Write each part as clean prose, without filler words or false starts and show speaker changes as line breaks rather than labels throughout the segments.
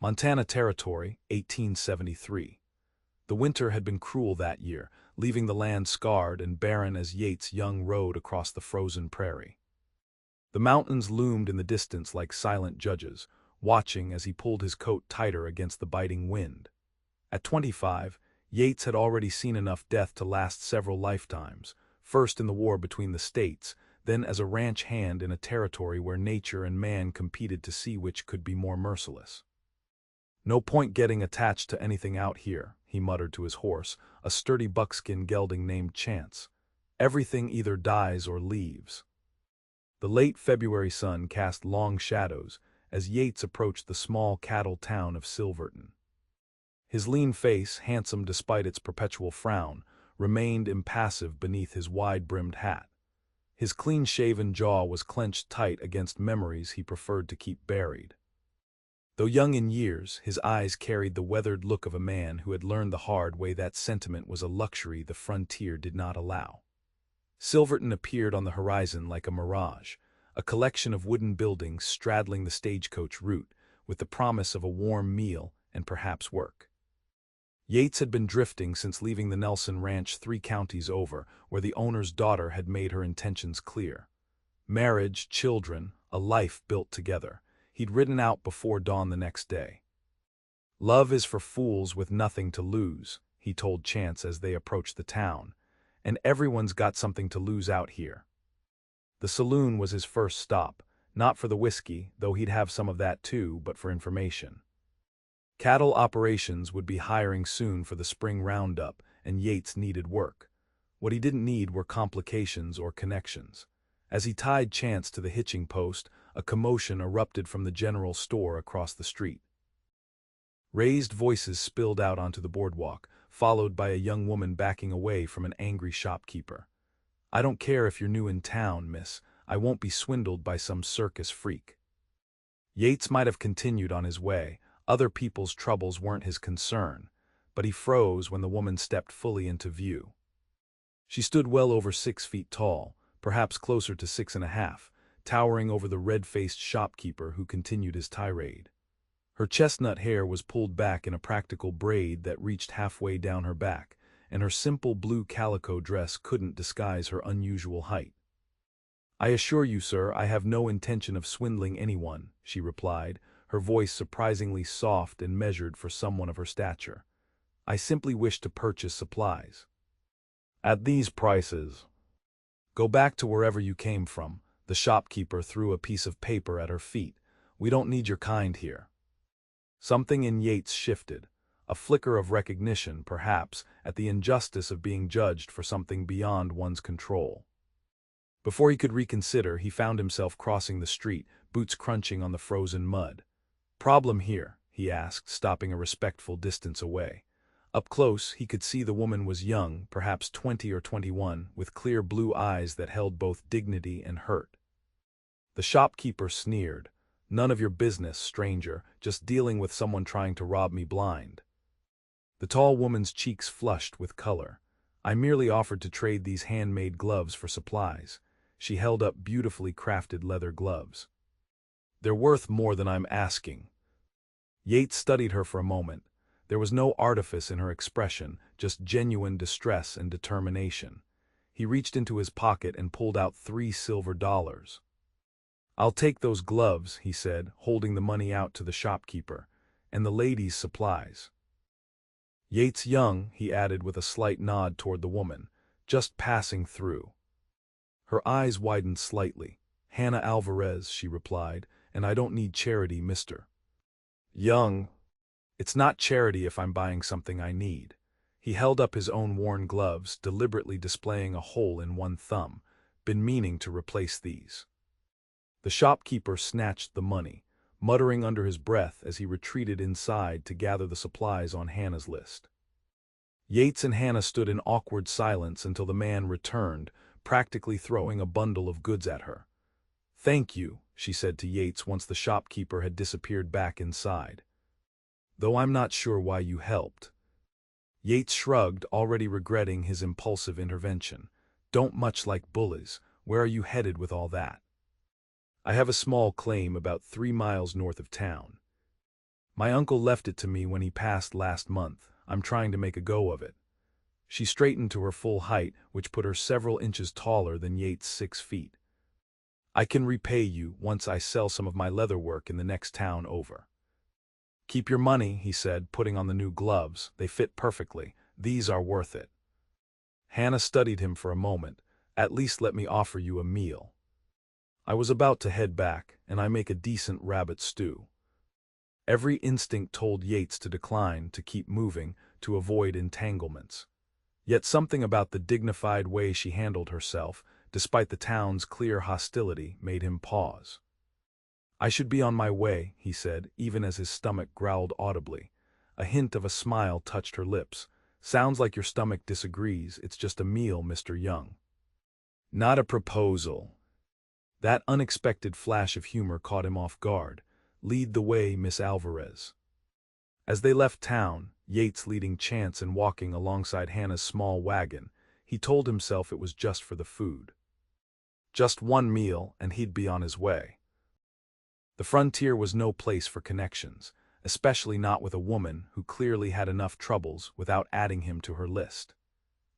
Montana Territory, 1873. The winter had been cruel that year, leaving the land scarred and barren as Yates Young rode across the frozen prairie. The mountains loomed in the distance like silent judges, watching as he pulled his coat tighter against the biting wind. At 25, Yates had already seen enough death to last several lifetimes, first in the war between the states, then as a ranch hand in a territory where nature and man competed to see which could be more merciless. "No point getting attached to anything out here," he muttered to his horse, a sturdy buckskin gelding named Chance. "Everything either dies or leaves." The late February sun cast long shadows as Yates approached the small cattle town of Silverton. His lean face, handsome despite its perpetual frown, remained impassive beneath his wide-brimmed hat. His clean-shaven jaw was clenched tight against memories he preferred to keep buried. Though young in years, his eyes carried the weathered look of a man who had learned the hard way that sentiment was a luxury the frontier did not allow. Silverton appeared on the horizon like a mirage, a collection of wooden buildings straddling the stagecoach route, with the promise of a warm meal and perhaps work. Yates had been drifting since leaving the Nelson Ranch 3 counties over, where the owner's daughter had made her intentions clear. Marriage, children, a life built together. He'd ridden out before dawn the next day. "Love is for fools with nothing to lose," he told Chance as they approached the town, "and everyone's got something to lose out here." The saloon was his first stop, not for the whiskey, though he'd have some of that too, but for information. Cattle operations would be hiring soon for the spring roundup, and Yates needed work. What he didn't need were complications or connections. As he tied Chance to the hitching post, a commotion erupted from the general store across the street. Raised voices spilled out onto the boardwalk, followed by a young woman backing away from an angry shopkeeper. "I don't care if you're new in town, miss. I won't be swindled by some circus freak." Yates might have continued on his way. Other people's troubles weren't his concern, but he froze when the woman stepped fully into view. She stood well over 6 feet tall, perhaps closer to 6.5, towering over the red-faced shopkeeper who continued his tirade. Her chestnut hair was pulled back in a practical braid that reached halfway down her back, and her simple blue calico dress couldn't disguise her unusual height. "I assure you, sir, I have no intention of swindling anyone," she replied, her voice surprisingly soft and measured for someone of her stature. "I simply wish to purchase supplies." "At these prices?" "Go back to wherever you came from." The shopkeeper threw a piece of paper at her feet. "We don't need your kind here." Something in Yates shifted, a flicker of recognition, perhaps, at the injustice of being judged for something beyond one's control. Before he could reconsider, he found himself crossing the street, boots crunching on the frozen mud. "Problem here?" he asked, stopping a respectful distance away. Up close, he could see the woman was young, perhaps 20 or 21, with clear blue eyes that held both dignity and hurt. The shopkeeper sneered. "None of your business, stranger, just dealing with someone trying to rob me blind." The tall woman's cheeks flushed with color. "I merely offered to trade these handmade gloves for supplies." She held up beautifully crafted leather gloves. "They're worth more than I'm asking." Yates studied her for a moment. There was no artifice in her expression, just genuine distress and determination. He reached into his pocket and pulled out $3 silver. "I'll take those gloves," he said, holding the money out to the shopkeeper, "and the lady's supplies. Yates Young," he added with a slight nod toward the woman, "just passing through." Her eyes widened slightly. "Hannah Alvarez," she replied, "and I don't need charity, Mr. Young." "It's not charity if I'm buying something I need." He held up his own worn gloves, deliberately displaying a hole in one thumb. "Been meaning to replace these." The shopkeeper snatched the money, muttering under his breath as he retreated inside to gather the supplies on Hannah's list. Yates and Hannah stood in awkward silence until the man returned, practically throwing a bundle of goods at her. "Thank you," she said to Yates once the shopkeeper had disappeared back inside. "Though I'm not sure why you helped." Yates shrugged, already regretting his impulsive intervention. "Don't much like bullies. Where are you headed with all that?" "I have a small claim about 3 miles north of town." My uncle left it to me when he passed last month. I'm trying to make a go of it. She straightened to her full height, which put her several inches taller than Yates' 6 feet. I can repay you once I sell some of my leather work in the next town over. Keep your money, he said, putting on the new gloves. They fit perfectly. These are worth it. Hannah studied him for a moment. At least let me offer you a meal. I was about to head back, and I make a decent rabbit stew. Every instinct told Yates to decline, to keep moving, to avoid entanglements. Yet something about the dignified way she handled herself, despite the town's clear hostility, made him pause. I should be on my way, he said, even as his stomach growled audibly. A hint of a smile touched her lips. Sounds like your stomach disagrees. It's just a meal, Mr. Young. Not a proposal. That unexpected flash of humor caught him off guard. Lead the way, Miss Alvarez. As they left town, Yates leading Chance and walking alongside Hannah's small wagon, he told himself it was just for the food. Just one meal, and he'd be on his way. The frontier was no place for connections, especially not with a woman who clearly had enough troubles without adding him to her list.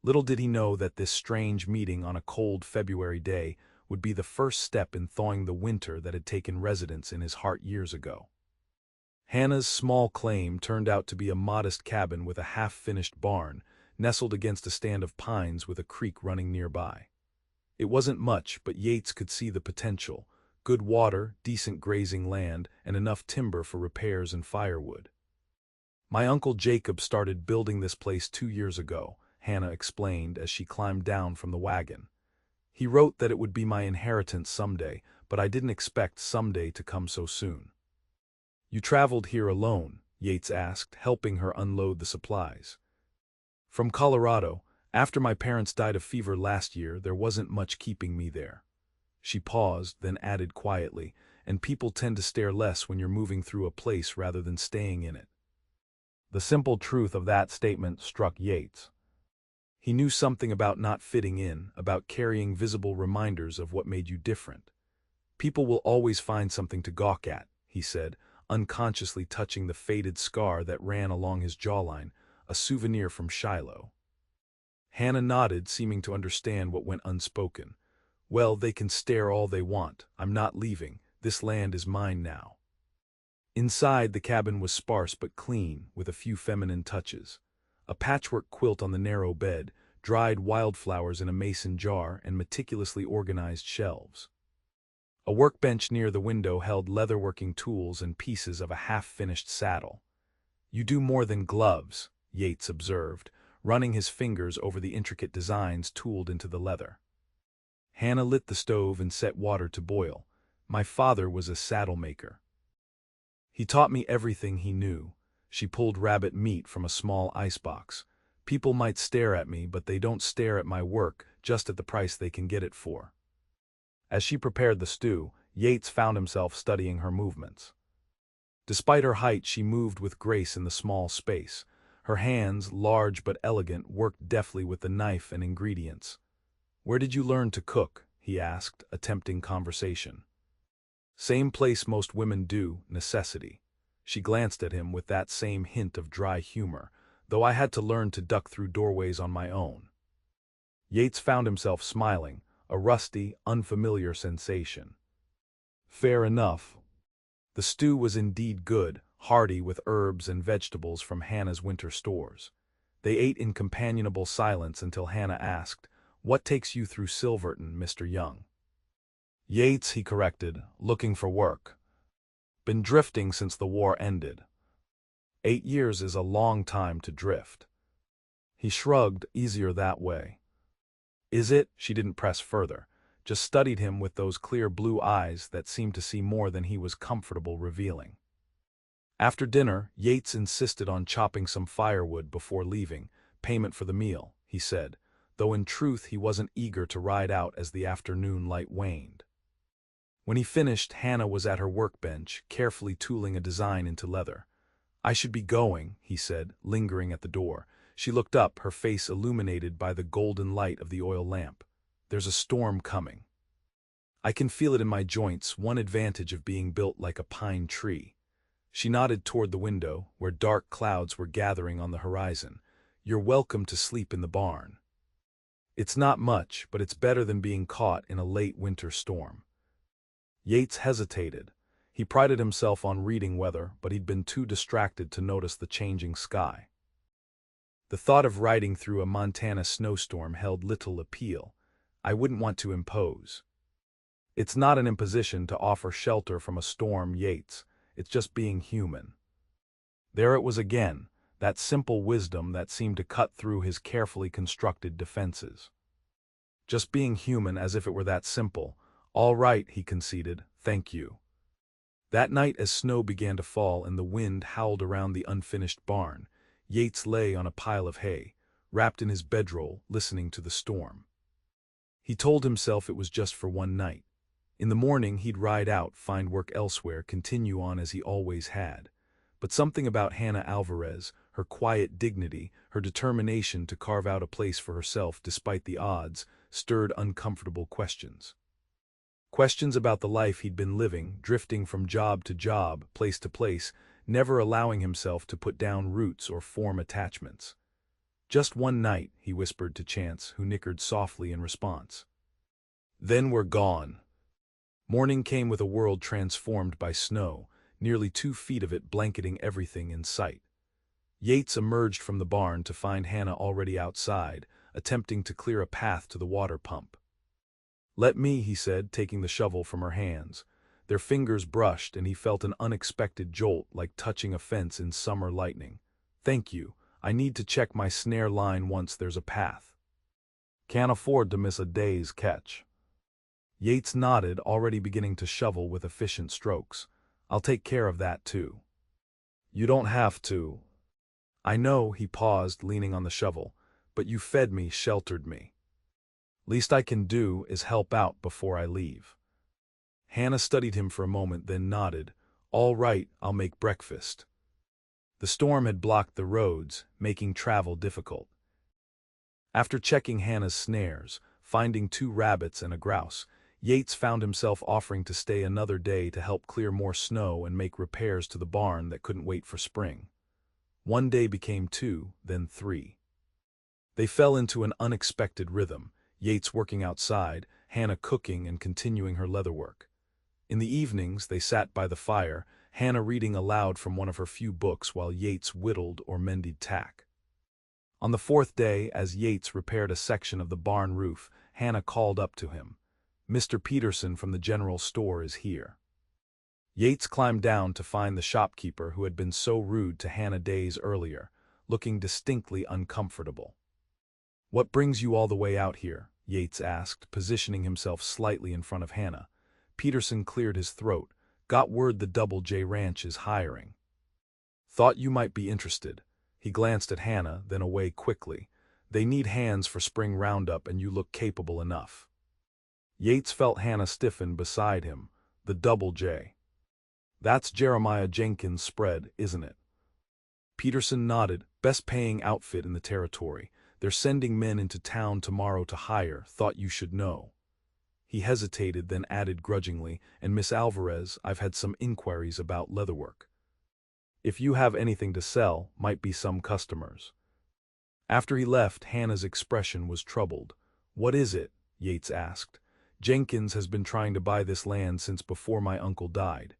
Little did he know that this strange meeting on a cold February day would be the first step in thawing the winter that had taken residence in his heart years ago. Hannah's small claim turned out to be a modest cabin with a half-finished barn, nestled against a stand of pines with a creek running nearby. It wasn't much, but Yates could see the potential: good water, decent grazing land, and enough timber for repairs and firewood. My Uncle Jacob started building this place 2 years ago, Hannah explained as she climbed down from the wagon. He wrote that it would be my inheritance someday, but I didn't expect someday to come so soon. You traveled here alone? Yates asked, helping her unload the supplies. From Colorado. After my parents died of fever last year, there wasn't much keeping me there. She paused, then added quietly, and people tend to stare less when you're moving through a place rather than staying in it. The simple truth of that statement struck Yates. He knew something about not fitting in, about carrying visible reminders of what made you different. People will always find something to gawk at, he said, unconsciously touching the faded scar that ran along his jawline, a souvenir from Shiloh. Hannah nodded, seeming to understand what went unspoken. Well, they can stare all they want. I'm not leaving. This land is mine now. Inside, the cabin was sparse but clean, with a few feminine touches. A patchwork quilt on the narrow bed, dried wildflowers in a mason jar, and meticulously organized shelves. A workbench near the window held leatherworking tools and pieces of a half-finished saddle. You do more than gloves, Yates observed, running his fingers over the intricate designs tooled into the leather. Hannah lit the stove and set water to boil. My father was a saddle maker. He taught me everything he knew. She pulled rabbit meat from a small icebox. People might stare at me, but they don't stare at my work, just at the price they can get it for. As she prepared the stew, Yates found himself studying her movements. Despite her height, she moved with grace in the small space. Her hands, large but elegant, worked deftly with the knife and ingredients. Where did you learn to cook? He asked, attempting conversation. Same place most women do, necessity. She glanced at him with that same hint of dry humor, though I had to learn to duck through doorways on my own. Yates found himself smiling, a rusty, unfamiliar sensation. Fair enough. The stew was indeed good, hearty with herbs and vegetables from Hannah's winter stores. They ate in companionable silence until Hannah asked, "What takes you through Silverton, Mr. Young?" Yates, he corrected, looking for work. Been drifting since the war ended. 8 years is a long time to drift. He shrugged, easier that way. Is it? She didn't press further, just studied him with those clear blue eyes that seemed to see more than he was comfortable revealing. After dinner, Yates insisted on chopping some firewood before leaving, payment for the meal, he said, though in truth he wasn't eager to ride out as the afternoon light waned. When he finished, Hannah was at her workbench, carefully tooling a design into leather. I should be going, he said, lingering at the door. She looked up, her face illuminated by the golden light of the oil lamp. There's a storm coming. I can feel it in my joints, one advantage of being built like a pine tree. She nodded toward the window, where dark clouds were gathering on the horizon. "You're welcome to sleep in the barn. It's not much, but it's better than being caught in a late winter storm." Yates hesitated. He prided himself on reading weather, but he'd been too distracted to notice the changing sky. The thought of riding through a Montana snowstorm held little appeal. "I wouldn't want to impose." "It's not an imposition to offer shelter from a storm, Yates. It's just being human." There it was again, that simple wisdom that seemed to cut through his carefully constructed defenses. Just being human, as if it were that simple. "All right," he conceded, "thank you." That night, as snow began to fall and the wind howled around the unfinished barn, Yates lay on a pile of hay, wrapped in his bedroll, listening to the storm. He told himself it was just for one night. In the morning he'd ride out, find work elsewhere, continue on as he always had. But something about Hannah Alvarez, her quiet dignity, her determination to carve out a place for herself despite the odds, stirred uncomfortable questions. Questions about the life he'd been living, drifting from job to job, place to place, never allowing himself to put down roots or form attachments. "Just one night," he whispered to Chance, who nickered softly in response. "Then we're gone." Morning came with a world transformed by snow, nearly 2 feet of it blanketing everything in sight. Yates emerged from the barn to find Hannah already outside, attempting to clear a path to the water pump. "Let me," he said, taking the shovel from her hands. Their fingers brushed, and he felt an unexpected jolt, like touching a fence in summer lightning. "Thank you. I need to check my snare line once there's a path. Can't afford to miss a day's catch." Yates nodded, already beginning to shovel with efficient strokes. "I'll take care of that too." "You don't have to." "I know," he paused, leaning on the shovel, "but you fed me, sheltered me. Least I can do is help out before I leave." Hannah studied him for a moment, then nodded. "All right, I'll make breakfast." The storm had blocked the roads, making travel difficult. After checking Hannah's snares, finding 2 rabbits and a grouse, Yates found himself offering to stay another day to help clear more snow and make repairs to the barn that couldn't wait for spring. One day became 2, then 3. They fell into an unexpected rhythm, Yates working outside, Hannah cooking and continuing her leatherwork. In the evenings, they sat by the fire, Hannah reading aloud from one of her few books while Yates whittled or mended tack. On the 4th day, as Yates repaired a section of the barn roof, Hannah called up to him. "Mr. Peterson from the general store is here." Yates climbed down to find the shopkeeper who had been so rude to Hannah days earlier, looking distinctly uncomfortable. "What brings you all the way out here?" Yates asked, positioning himself slightly in front of Hannah. Peterson cleared his throat. "Got word the Double J Ranch is hiring. Thought you might be interested." He glanced at Hannah, then away quickly. "They need hands for spring roundup and you look capable enough." Yates felt Hannah stiffen beside him. "The Double J. That's Jeremiah Jenkins' spread, isn't it?" Peterson nodded. "Best paying outfit in the territory. They're sending men into town tomorrow to hire. Thought you should know." He hesitated, then added grudgingly, "And Miss Alvarez, I've had some inquiries about leatherwork. If you have anything to sell, might be some customers." After he left, Hannah's expression was troubled. "What is it?" Yates asked. "Jenkins has been trying to buy this land since before my uncle died.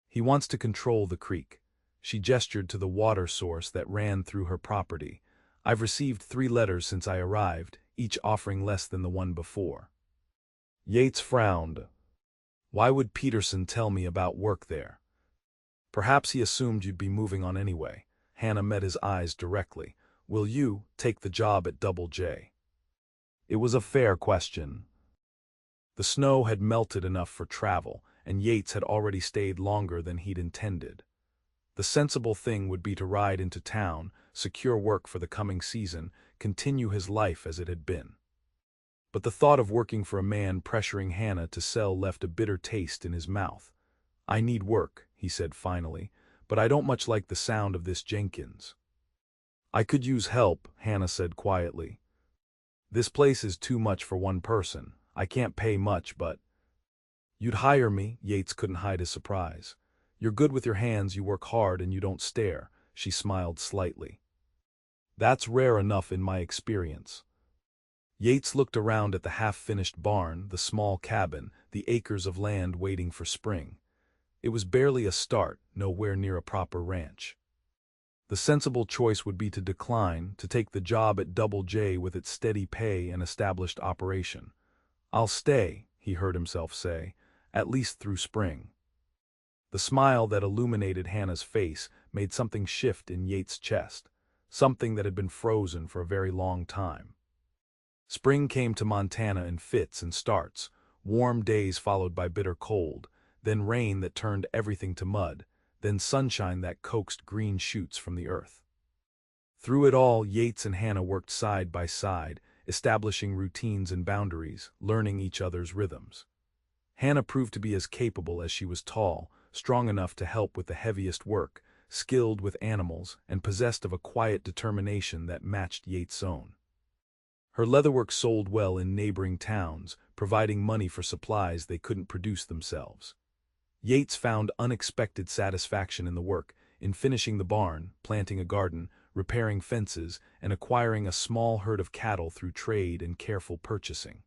He wants to control the creek." She gestured to the water source that ran through her property. "I've received 3 letters since I arrived, each offering less than the one before." Yates frowned. "Why would Peterson tell me about work there?" "Perhaps he assumed you'd be moving on anyway." Hannah met his eyes directly. "Will you take the job at Double J?" It was a fair question. The snow had melted enough for travel, and Yates had already stayed longer than he'd intended. The sensible thing would be to ride into town, secure work for the coming season, continue his life as it had been. But the thought of working for a man pressuring Hannah to sell left a bitter taste in his mouth. "I need work," he said finally, "but I don't much like the sound of this Jenkins." "I could use help," Hannah said quietly. "This place is too much for one person. I can't pay much, but—" "You'd hire me?" Yates couldn't hide his surprise. You're good with your hands, you work hard, and you don't stare, she smiled slightly. That's rare enough in my experience. Yates looked around at the half-finished barn, the small cabin, the acres of land waiting for spring. It was barely a start, nowhere near a proper ranch. The sensible choice would be to decline, to take the job at Double J with its steady pay and established operation. I'll stay, he heard himself say, at least through spring. The smile that illuminated Hannah's face made something shift in Yates' chest, something that had been frozen for a very long time. Spring came to Montana in fits and starts, warm days followed by bitter cold, then rain that turned everything to mud, then sunshine that coaxed green shoots from the earth. Through it all, Yates and Hannah worked side by side, establishing routines and boundaries, learning each other's rhythms. Hannah proved to be as capable as she was tall, strong enough to help with the heaviest work, skilled with animals, and possessed of a quiet determination that matched Yates' own. Her leatherwork sold well in neighboring towns, providing money for supplies they couldn't produce themselves. Yates found unexpected satisfaction in the work, in finishing the barn, planting a garden, repairing fences, and acquiring a small herd of cattle through trade and careful purchasing.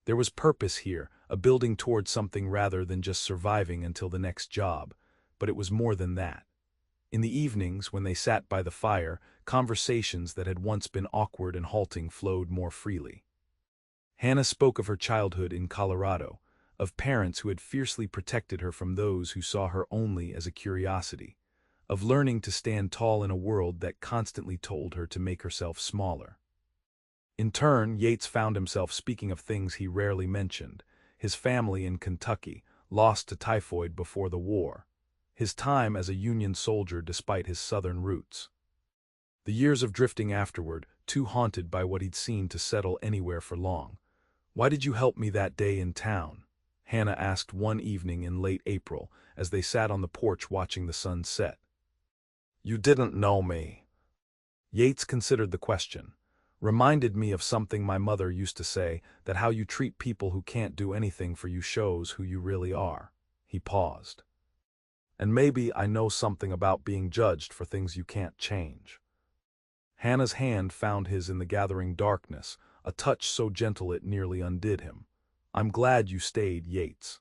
There was purpose here, a building toward something rather than just surviving until the next job, but it was more than that. In the evenings, when they sat by the fire, conversations that had once been awkward and halting flowed more freely. Hannah spoke of her childhood in Colorado, of parents who had fiercely protected her from those who saw her only as a curiosity, of learning to stand tall in a world that constantly told her to make herself smaller. In turn, Yates found himself speaking of things he rarely mentioned: his family in Kentucky, lost to typhoid before the war, his time as a Union soldier despite his Southern roots. The years of drifting afterward, too haunted by what he'd seen to settle anywhere for long. "Why did you help me that day in town?" Hannah asked one evening in late April as they sat on the porch watching the sun set. "You didn't know me." Yates considered the question. "Reminded me of something my mother used to say, that how you treat people who can't do anything for you shows who you really are." He paused. "And maybe I know something about being judged for things you can't change." Hannah's hand found his in the gathering darkness, a touch so gentle it nearly undid him. "I'm glad you stayed, Yates."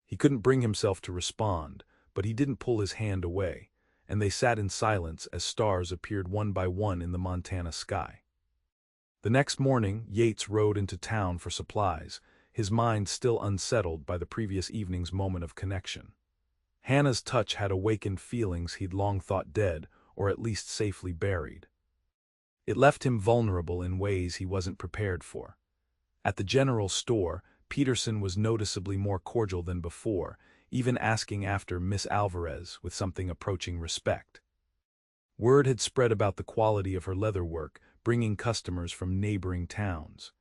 He couldn't bring himself to respond, but he didn't pull his hand away, and they sat in silence as stars appeared one by one in the Montana sky. The next morning, Yates rode into town for supplies, his mind still unsettled by the previous evening's moment of connection. Hannah's touch had awakened feelings he'd long thought dead, or at least safely buried. It left him vulnerable in ways he wasn't prepared for. At the general store, Peterson was noticeably more cordial than before, even asking after Miss Alvarez with something approaching respect. Word had spread about the quality of her leatherwork, bringing customers from neighboring towns.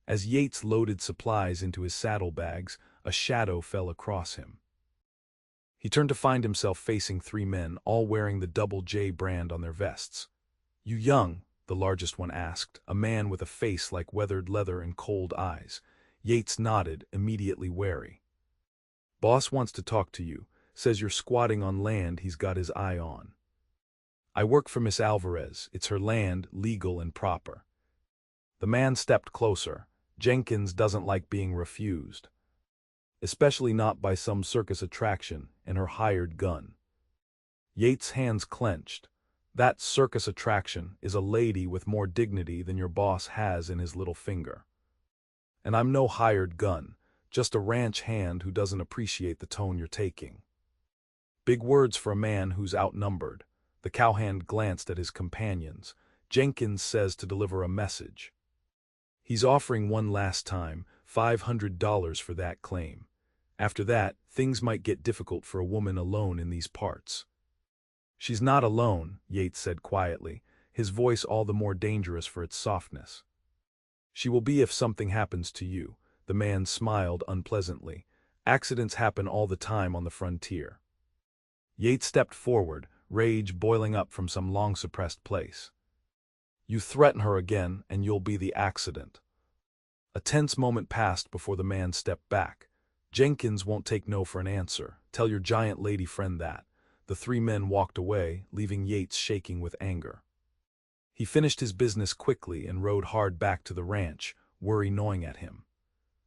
As Yates loaded supplies into his saddlebags, a shadow fell across him. He turned to find himself facing three men, all wearing the Double J brand on their vests. "You young?" the largest one asked, a man with a face like weathered leather and cold eyes. Yates nodded, immediately wary. "Boss wants to talk to you, says you're squatting on land he's got his eye on." "I work for Miss Alvarez. It's her land, legal and proper." The man stepped closer. "Jenkins doesn't like being refused. Especially not by some circus attraction and her hired gun." Yates' hands clenched. "That circus attraction is a lady with more dignity than your boss has in his little finger. And I'm no hired gun, just a ranch hand who doesn't appreciate the tone you're taking." Big words for a man who's outnumbered. The cowhand glanced at his companions. "Jenkins says to deliver a message. He's offering one last time, $500 for that claim. After that, things might get difficult for a woman alone in these parts." "She's not alone," Yates said quietly, his voice all the more dangerous for its softness. "She will be if something happens to you." The man smiled unpleasantly. "Accidents happen all the time on the frontier." Yates stepped forward, rage boiling up from some long-suppressed place. "You threaten her again, and you'll be the accident." A tense moment passed before the man stepped back. "Jenkins won't take no for an answer," Tell your giant lady friend that." The three men walked away, leaving Yates shaking with anger. He finished his business quickly and rode hard back to the ranch, worry gnawing at him.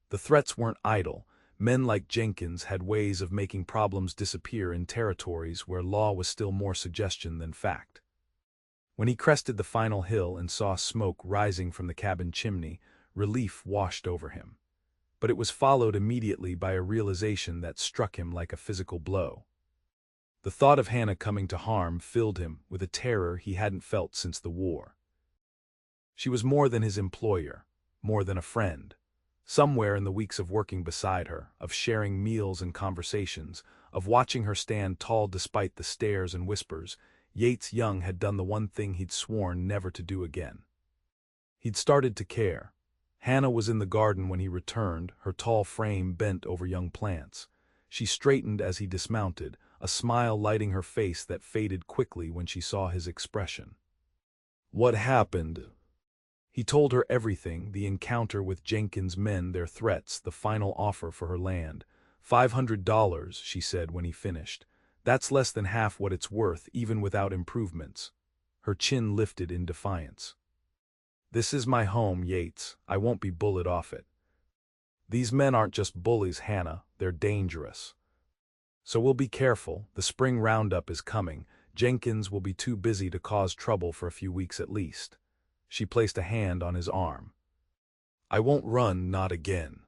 The threats weren't idle. Men like Jenkins had ways of making problems disappear in territories where law was still more suggestion than fact. When he crested the final hill and saw smoke rising from the cabin chimney, relief washed over him. But it was followed immediately by a realization that struck him like a physical blow. The thought of Hannah coming to harm filled him with a terror he hadn't felt since the war. She was more than his employer, more than a friend. Somewhere in the weeks of working beside her, of sharing meals and conversations, of watching her stand tall despite the stares and whispers, Yates Young had done the one thing he'd sworn never to do again. He'd started to care. Hannah was in the garden when he returned, her tall frame bent over young plants. She straightened as he dismounted, a smile lighting her face that faded quickly when she saw his expression. "What happened?" He told her everything, the encounter with Jenkins' men, their threats, the final offer for her land. $500, she said when he finished. "That's less than half what it's worth, even without improvements." Her chin lifted in defiance. "This is my home, Yates. I won't be bullied off it." "These men aren't just bullies, Hannah. They're dangerous. So we'll be careful. The spring roundup is coming. Jenkins will be too busy to cause trouble for a few weeks at least." She placed a hand on his arm. "I won't run, not again."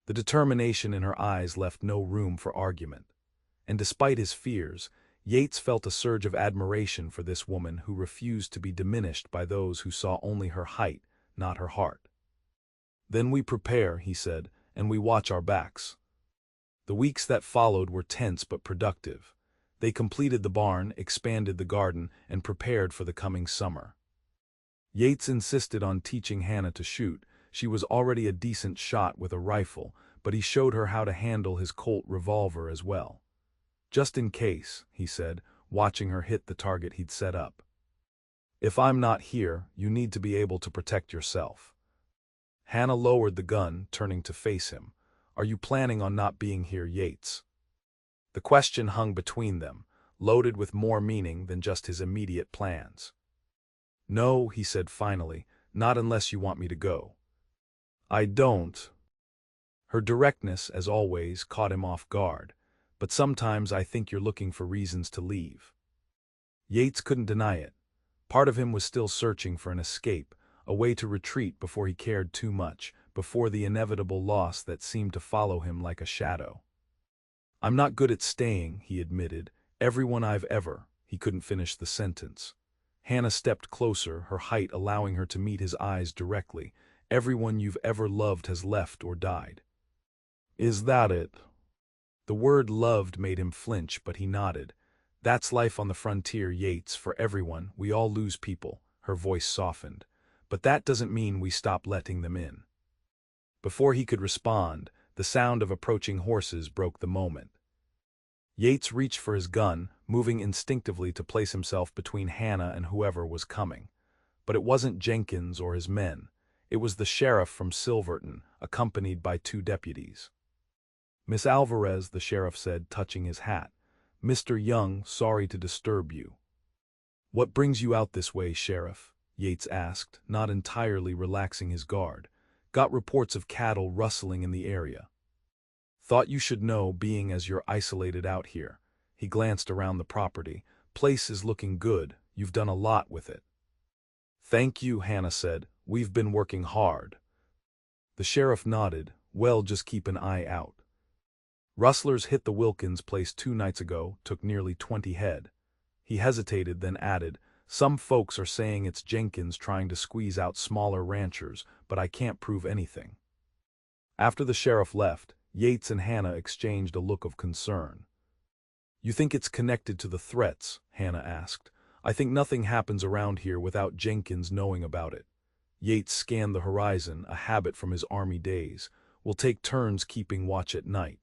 The determination in her eyes left no room for argument. And despite his fears, Yates felt a surge of admiration for this woman who refused to be diminished by those who saw only her height, not her heart. "Then we prepare," he said, "and we watch our backs." The weeks that followed were tense but productive. They completed the barn, expanded the garden, and prepared for the coming summer. Yates insisted on teaching Hannah to shoot. She was already a decent shot with a rifle, but he showed her how to handle his Colt revolver as well. "Just in case," he said, watching her hit the target he'd set up. "If I'm not here, you need to be able to protect yourself." Hannah lowered the gun, turning to face him. "Are you planning on not being here, Yates?" The question hung between them, loaded with more meaning than just his immediate plans. "No," he said finally, "not unless you want me to go." "I don't." Her directness, as always, caught him off guard. "But sometimes I think you're looking for reasons to leave." Yates couldn't deny it. Part of him was still searching for an escape, a way to retreat before he cared too much, before the inevitable loss that seemed to follow him like a shadow. "I'm not good at staying," he admitted. "Everyone I've ever—" He couldn't finish the sentence. Hannah stepped closer, her height allowing her to meet his eyes directly. "Everyone you've ever loved has left or died." "Is that it?" The word "loved" made him flinch, but he nodded. "That's life on the frontier, Yates, for everyone. We all lose people." Her voice softened. "But that doesn't mean we stop letting them in." Before he could respond, the sound of approaching horses broke the moment. Yates reached for his gun, moving instinctively to place himself between Hannah and whoever was coming. But it wasn't Jenkins or his men. It was the sheriff from Silverton, accompanied by 2 deputies. "Miss Alvarez," the sheriff said, touching his hat. "Mr. Young, sorry to disturb you." "What brings you out this way, Sheriff?" Yates asked, not entirely relaxing his guard. "Got reports of cattle rustling in the area." "Thought you should know, being as you're isolated out here." He glanced around the property. "Place is looking good. You've done a lot with it." "Thank you," Hannah said. "We've been working hard." The sheriff nodded. "Well, just keep an eye out." "Rustlers hit the Wilkins place 2 nights ago, took nearly 20 head. He hesitated, then added, "Some folks are saying it's Jenkins trying to squeeze out smaller ranchers, but I can't prove anything." After the sheriff left, Yates and Hannah exchanged a look of concern. "You think it's connected to the threats?" Hannah asked. "I think nothing happens around here without Jenkins knowing about it." Yates scanned the horizon, a habit from his army days. "We'll take turns keeping watch at night."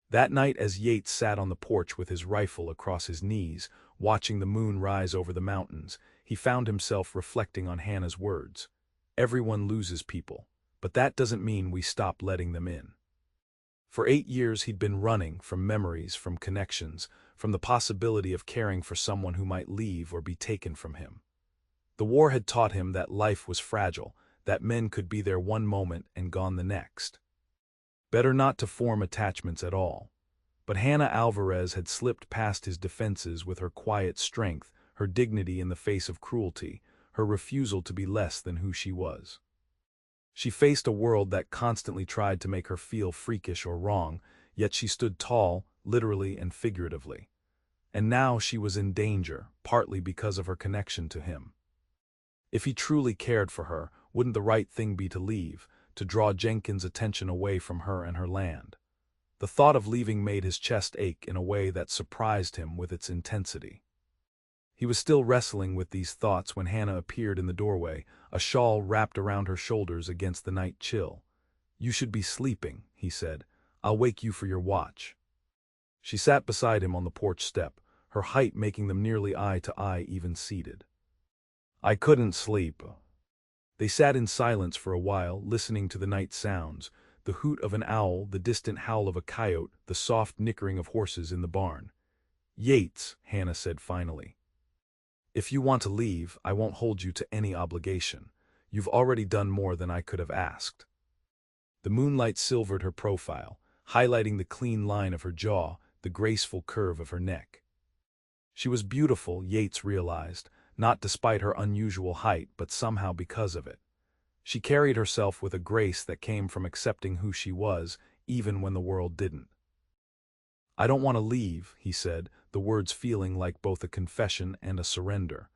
That night, as Yates sat on the porch with his rifle across his knees, watching the moon rise over the mountains, he found himself reflecting on Hannah's words. Everyone loses people, but that doesn't mean we stop letting them in. For 8 years he'd been running from memories, from connections, from the possibility of caring for someone who might leave or be taken from him. The war had taught him that life was fragile, that men could be there one moment and gone the next. Better not to form attachments at all. But Hannah Alvarez had slipped past his defenses with her quiet strength, her dignity in the face of cruelty, her refusal to be less than who she was. She faced a world that constantly tried to make her feel freakish or wrong, yet she stood tall, literally and figuratively. And now she was in danger, partly because of her connection to him. If he truly cared for her, wouldn't the right thing be to leave, to draw Jenkins' attention away from her and her land? The thought of leaving made his chest ache in a way that surprised him with its intensity. He was still wrestling with these thoughts when Hannah appeared in the doorway, a shawl wrapped around her shoulders against the night chill. "You should be sleeping," he said. "I'll wake you for your watch." She sat beside him on the porch step, her height making them nearly eye to eye even seated. "I couldn't sleep." They sat in silence for a while, listening to the night sounds, the hoot of an owl, the distant howl of a coyote, the soft nickering of horses in the barn. "Yates," Hannah said finally, "if you want to leave, I won't hold you to any obligation. You've already done more than I could have asked." The moonlight silvered her profile, highlighting the clean line of her jaw, the graceful curve of her neck. She was beautiful, Yates realized, not despite her unusual height, but somehow because of it. She carried herself with a grace that came from accepting who she was, even when the world didn't. "I don't want to leave," he said, the words feeling like both a confession and a surrender.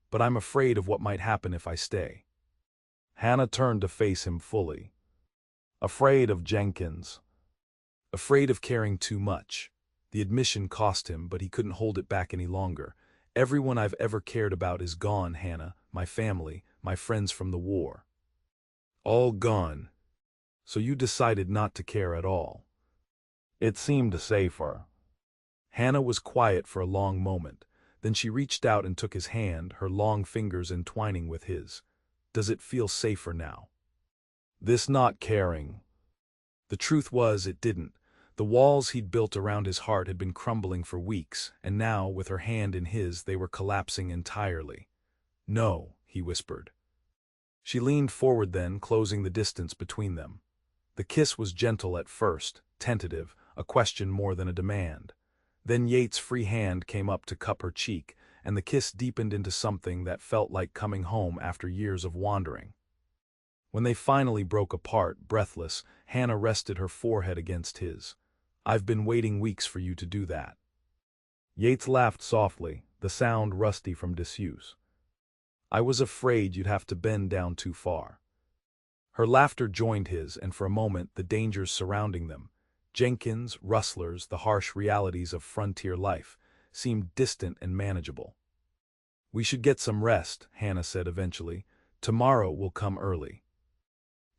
"But I'm afraid of what might happen if I stay." Hannah turned to face him fully. "Afraid of Jenkins." Afraid of caring too much. The admission cost him, but he couldn't hold it back any longer. "Everyone I've ever cared about is gone, Hannah, my family, my friends from the war. All gone. So you decided not to care at all." "It seemed safer." Hannah was quiet for a long moment. Then she reached out and took his hand, her long fingers entwining with his. "Does it feel safer now?" "This not caring." The truth was, it didn't. The walls he'd built around his heart had been crumbling for weeks, and now, with her hand in his, they were collapsing entirely. "No," he whispered. She leaned forward then, closing the distance between them. The kiss was gentle at first, tentative, a question more than a demand. Then Yates' free hand came up to cup her cheek, and the kiss deepened into something that felt like coming home after years of wandering. When they finally broke apart, breathless, Hannah rested her forehead against his. "I've been waiting weeks for you to do that." Yates laughed softly, the sound rusty from disuse. "I was afraid you'd have to bend down too far." Her laughter joined his, and for a moment the dangers surrounding them, Jenkins, rustlers, the harsh realities of frontier life, seemed distant and manageable. "We should get some rest," Hannah said eventually. "Tomorrow we'll come early."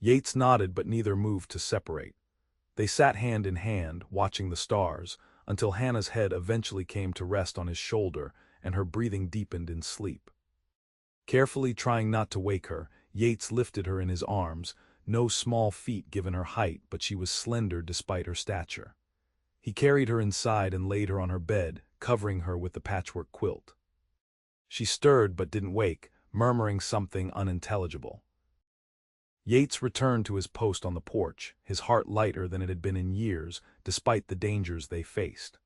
Yates nodded, but neither moved to separate. They sat hand in hand, watching the stars, until Hannah's head eventually came to rest on his shoulder and her breathing deepened in sleep. Carefully trying not to wake her, Yates lifted her in his arms, no small feat given her height, but she was slender despite her stature. He carried her inside and laid her on her bed, covering her with the patchwork quilt. She stirred but didn't wake, murmuring something unintelligible. Yates returned to his post on the porch, his heart lighter than it had been in years, despite the dangers they faced.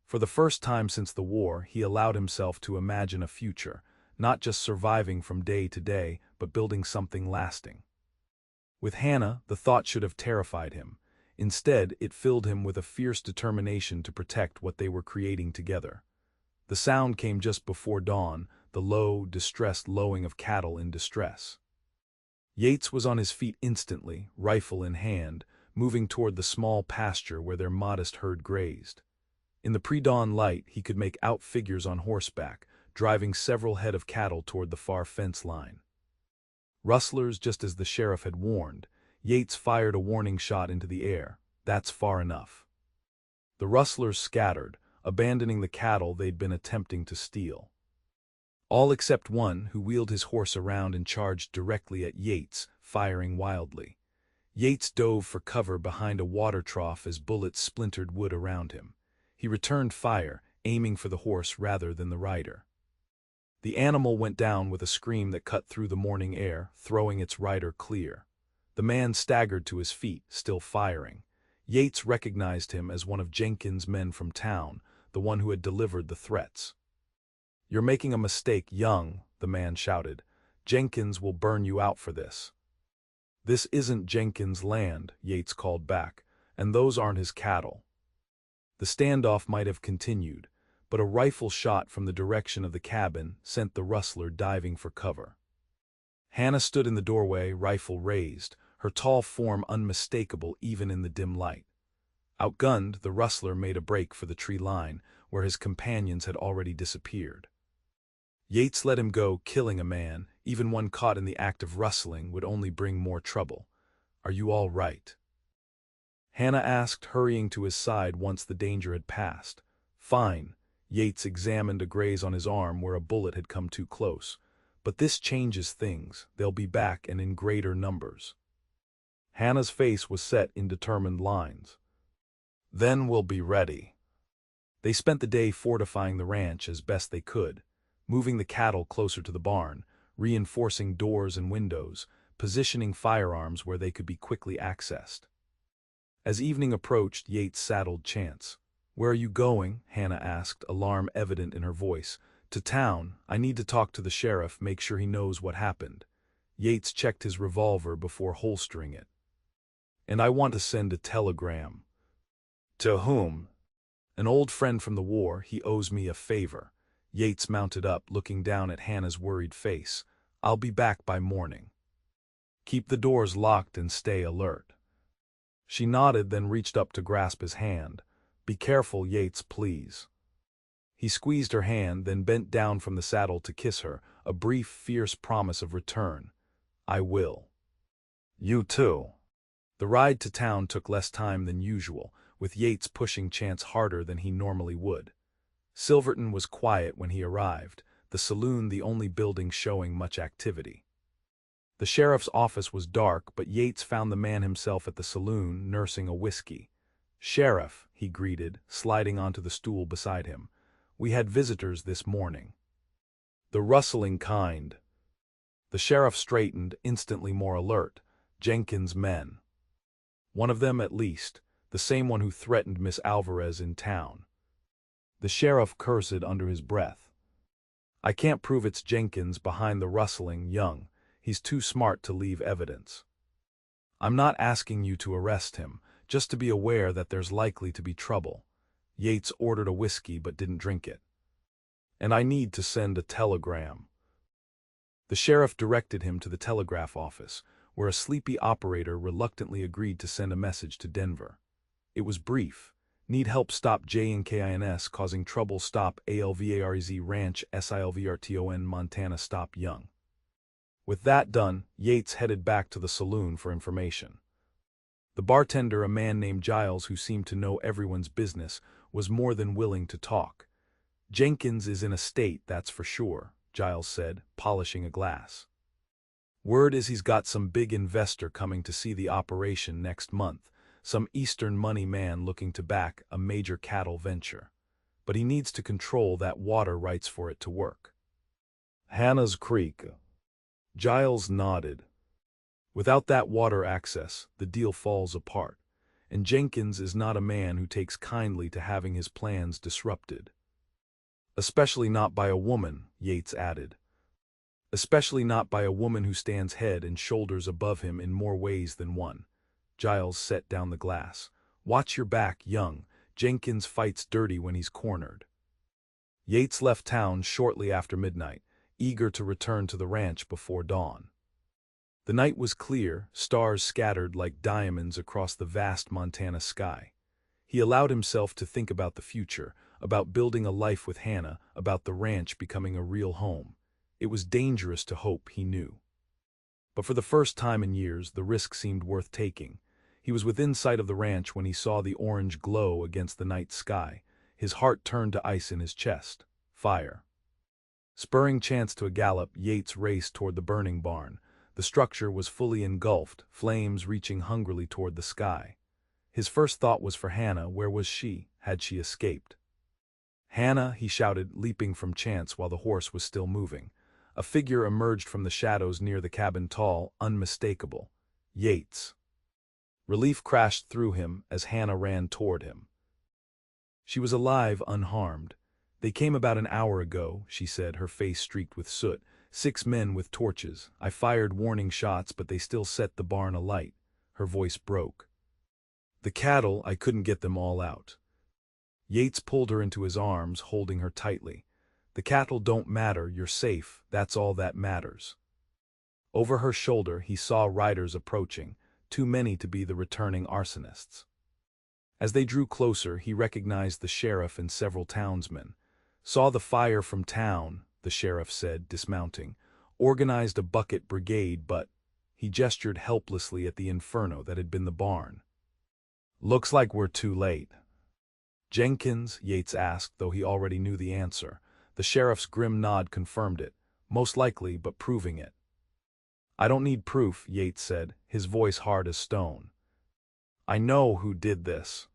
For the first time since the war, he allowed himself to imagine a future, not just surviving from day to day, but building something lasting. With Hannah, the thought should have terrified him. Instead, it filled him with a fierce determination to protect what they were creating together. The sound came just before dawn, the low, distressed lowing of cattle in distress. Yates was on his feet instantly, rifle in hand, moving toward the small pasture where their modest herd grazed. In the pre-dawn light, he could make out figures on horseback, driving several head of cattle toward the far fence line. Rustlers, just as the sheriff had warned. Yates fired a warning shot into the air. That's far enough. The rustlers scattered, abandoning the cattle they'd been attempting to steal. All except one, who wheeled his horse around and charged directly at Yates, firing wildly. Yates dove for cover behind a water trough as bullets splintered wood around him. He returned fire, aiming for the horse rather than the rider. The animal went down with a scream that cut through the morning air, throwing its rider clear. The man staggered to his feet, still firing. Yates recognized him as one of Jenkins' men from town, the one who had delivered the threats. "You're making a mistake, Young," the man shouted. "Jenkins will burn you out for this." "This isn't Jenkins' land," Yates called back, "and those aren't his cattle." The standoff might have continued, but a rifle shot from the direction of the cabin sent the rustler diving for cover. Hannah stood in the doorway, rifle raised, her tall form unmistakable even in the dim light. Outgunned, the rustler made a break for the tree line, where his companions had already disappeared. Yates let him go, killing a man, even one caught in the act of rustling, would only bring more trouble. "Are you all right?" Hannah asked, hurrying to his side once the danger had passed. "Fine." Yates examined a graze on his arm where a bullet had come too close. "But this changes things. They'll be back and in greater numbers." Hannah's face was set in determined lines. "Then we'll be ready." They spent the day fortifying the ranch as best they could, moving the cattle closer to the barn, reinforcing doors and windows, positioning firearms where they could be quickly accessed. As evening approached, Yates saddled Chance. "Where are you going?" Hannah asked, alarm evident in her voice. "To town. I need to talk to the sheriff, make sure he knows what happened." Yates checked his revolver before holstering it. "And I want to send a telegram." "To whom?" "An old friend from the war. He owes me a favor." Yates mounted up, looking down at Hannah's worried face. "I'll be back by morning. Keep the doors locked and stay alert." She nodded, then reached up to grasp his hand. "Be careful, Yates, please." He squeezed her hand, then bent down from the saddle to kiss her, a brief, fierce promise of return. "I will." "You too." The ride to town took less time than usual, with Yates pushing Chance harder than he normally would. Silverton was quiet when he arrived, the saloon the only building showing much activity. The sheriff's office was dark, but Yates found the man himself at the saloon, nursing a whiskey. "Sheriff," he greeted, sliding onto the stool beside him. "We had visitors this morning." "The rustling kind." The sheriff straightened, instantly more alert. "Jenkins' men." "One of them at least, the same one who threatened Miss Alvarez in town." The sheriff cursed under his breath. "I can't prove it's Jenkins behind the rustling, Young. He's too smart to leave evidence." "I'm not asking you to arrest him, just to be aware that there's likely to be trouble." Yates ordered a whiskey but didn't drink it. "And I need to send a telegram." The sheriff directed him to the telegraph office, where a sleepy operator reluctantly agreed to send a message to Denver. It was brief. "Need help stop JNKINS causing trouble, stop ALVAREZ ranch SILVRTON Montana, stop Young." With that done, Yates headed back to the saloon for information. The bartender, a man named Giles who seemed to know everyone's business, was more than willing to talk. "Jenkins is in a state, that's for sure," Giles said, polishing a glass. "Word is he's got some big investor coming to see the operation next month, some Eastern money man looking to back a major cattle venture. But he needs to control that water rights for it to work." "Hannah's Creek." Giles nodded. "Without that water access, the deal falls apart, and Jenkins is not a man who takes kindly to having his plans disrupted." "Especially not by a woman," Yates added. "Especially not by a woman who stands head and shoulders above him in more ways than one." Giles set down the glass. "Watch your back, Young. Jenkins fights dirty when he's cornered." Yates left town shortly after midnight, eager to return to the ranch before dawn. The night was clear, stars scattered like diamonds across the vast Montana sky. He allowed himself to think about the future, about building a life with Hannah, about the ranch becoming a real home. It was dangerous to hope, he knew. But for the first time in years, the risk seemed worth taking. He was within sight of the ranch when he saw the orange glow against the night sky. His heart turned to ice in his chest. Fire. Spurring Chance to a gallop, Yates raced toward the burning barn. The structure was fully engulfed, flames reaching hungrily toward the sky. His first thought was for Hannah. Where was she? Had she escaped? "Hannah," he shouted, leaping from Chance while the horse was still moving. A figure emerged from the shadows near the cabin, tall, unmistakable. Yates. Relief crashed through him as Hannah ran toward him. She was alive, unharmed. "They came about an hour ago," she said, her face streaked with soot. "6 men with torches. I fired warning shots, but they still set the barn alight." Her voice broke. "The cattle, I couldn't get them all out." Yates pulled her into his arms, holding her tightly. "The cattle don't matter, you're safe, that's all that matters." Over her shoulder he saw riders approaching, too many to be the returning arsonists. As they drew closer, he recognized the sheriff and several townsmen. "Saw the fire from town," the sheriff said, dismounting. "Organized a bucket brigade, but—" He gestured helplessly at the inferno that had been the barn. "Looks like we're too late." "Jenkins?" Yates asked, though he already knew the answer. The sheriff's grim nod confirmed it. "Most likely, but proving it." "I don't need proof," Yates said, his voice hard as stone. "I know who did this."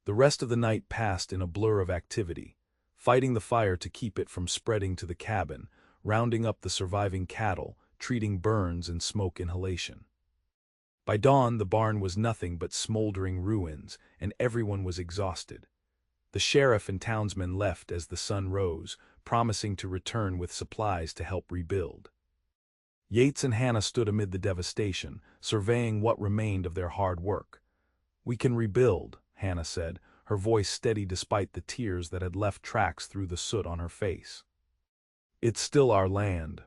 The rest of the night passed in a blur of activity, fighting the fire to keep it from spreading to the cabin, rounding up the surviving cattle, treating burns and smoke inhalation. By dawn, the barn was nothing but smoldering ruins, and everyone was exhausted. The sheriff and townsmen left as the sun rose, promising to return with supplies to help rebuild. Yates and Hannah stood amid the devastation, surveying what remained of their hard work. "We can rebuild," Hannah said, her voice steady despite the tears that had left tracks through the soot on her face. "It's still our land."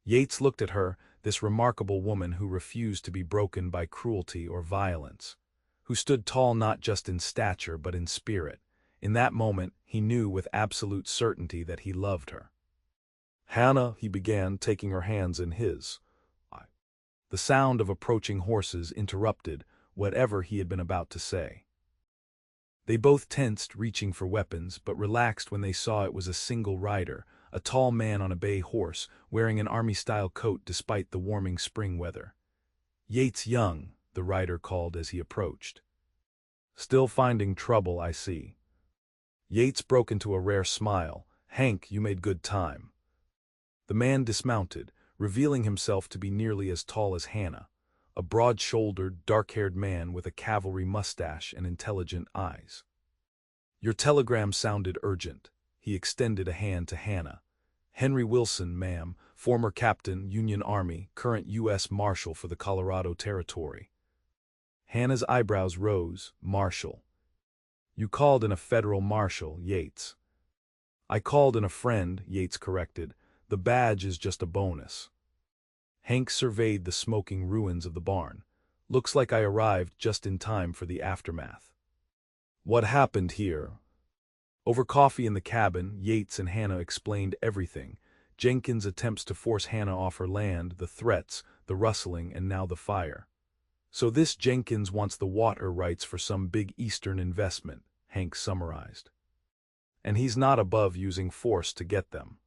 Yates looked at her, this remarkable woman who refused to be broken by cruelty or violence, who stood tall not just in stature but in spirit. In that moment, he knew with absolute certainty that he loved her. "Hannah," he began, taking her hands in his. The sound of approaching horses interrupted whatever he had been about to say. They both tensed, reaching for weapons, but relaxed when they saw it was a single rider, a tall man on a bay horse, wearing an army-style coat despite the warming spring weather. "Yates Young," the rider called as he approached. "Still finding trouble, I see." Yates broke into a rare smile. "Hank, you made good time." The man dismounted, revealing himself to be nearly as tall as Hannah, a broad-shouldered, dark-haired man with a cavalry mustache and intelligent eyes. "Your telegram sounded urgent." He extended a hand to Hannah. "Henry Wilson, ma'am, former captain, Union Army, current U.S. Marshal for the Colorado Territory." Hannah's eyebrows rose. "Marshal? You called in a federal marshal, Yates." "I called in a friend," Yates corrected. "The badge is just a bonus." Hank surveyed the smoking ruins of the barn. "Looks like I arrived just in time for the aftermath." "What happened here?" Over coffee in the cabin, Yates and Hannah explained everything. Jenkins' attempts to force Hannah off her land, the threats, the rustling, and now the fire. "So this Jenkins wants the water rights for some big Eastern investment," Hank summarized. "And he's not above using force to get them."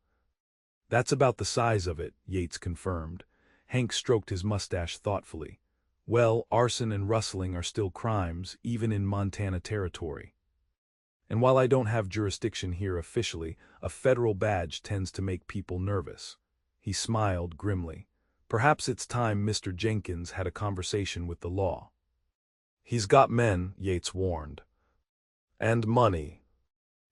"That's about the size of it," Yates confirmed. Hank stroked his mustache thoughtfully. "Well, arson and rustling are still crimes, even in Montana territory. And while I don't have jurisdiction here officially, a federal badge tends to make people nervous." He smiled grimly. "Perhaps it's time Mr. Jenkins had a conversation with the law." "He's got men," Yates warned. "And money."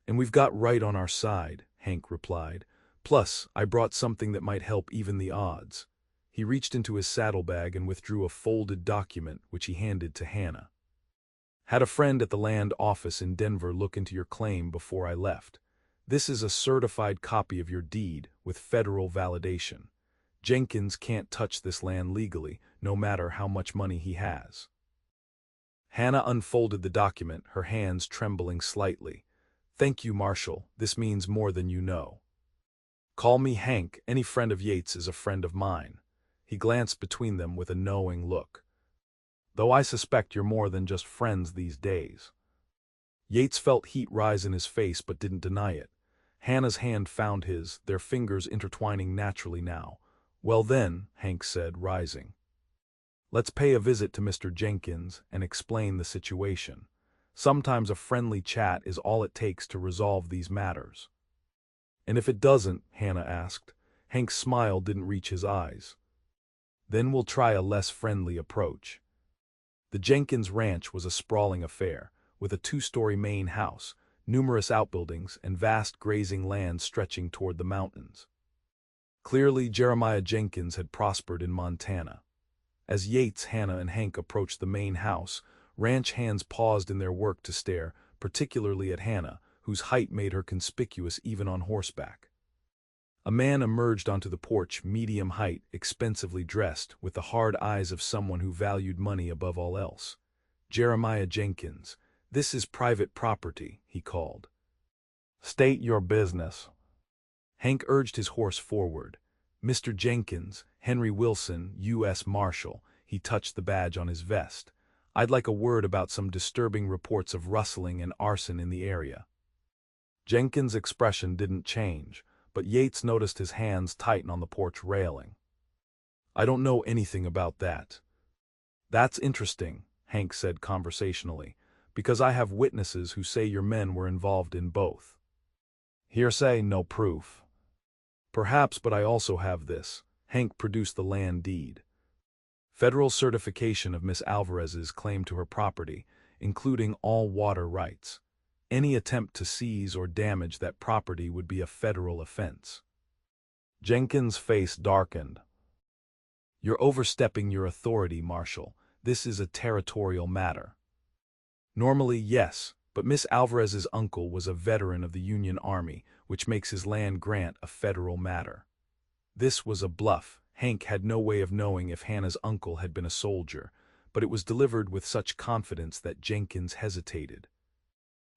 "And we've got right on our side," Hank replied. "Plus, I brought something that might help even the odds." He reached into his saddlebag and withdrew a folded document, which he handed to Hannah. "Had a friend at the land office in Denver look into your claim before I left. This is a certified copy of your deed, with federal validation. Jenkins can't touch this land legally, no matter how much money he has." Hannah unfolded the document, her hands trembling slightly. "Thank you, Marshal. This means more than you know." "Call me Hank. Any friend of Yates is a friend of mine." He glanced between them with a knowing look. "Though I suspect you're more than just friends these days." Yates felt heat rise in his face but didn't deny it. Hannah's hand found his, their fingers intertwining naturally now. Well then, Hank said, rising. Let's pay a visit to Mr. Jenkins and explain the situation. Sometimes a friendly chat is all it takes to resolve these matters. And if it doesn't, Hannah asked. Hank's smile didn't reach his eyes. Then we'll try a less friendly approach. The Jenkins Ranch was a sprawling affair, with a two-story main house, numerous outbuildings, and vast grazing lands stretching toward the mountains. Clearly, Jeremiah Jenkins had prospered in Montana. As Yates, Hannah, and Hank approached the main house, ranch hands paused in their work to stare, particularly at Hannah, whose height made her conspicuous even on horseback. A man emerged onto the porch, medium height, expensively dressed, with the hard eyes of someone who valued money above all else. Jeremiah Jenkins, this is private property, he called. State your business. Hank urged his horse forward. Mr. Jenkins, Henry Wilson, U.S. Marshal, he touched the badge on his vest. I'd like a word about some disturbing reports of rustling and arson in the area. Jenkins' expression didn't change, but Yates noticed his hands tighten on the porch railing. I don't know anything about that. That's interesting, Hank said conversationally, because I have witnesses who say your men were involved in both. Hearsay, no proof. Perhaps, but I also have this. Hank produced the land deed. Federal certification of Miss Alvarez's claim to her property, including all water rights. Any attempt to seize or damage that property would be a federal offense. Jenkins' face darkened. You're overstepping your authority, Marshal. This is a territorial matter. Normally, yes, but Miss Alvarez's uncle was a veteran of the Union Army, which makes his land grant a federal matter. This was a bluff. Hank had no way of knowing if Hannah's uncle had been a soldier, but it was delivered with such confidence that Jenkins hesitated.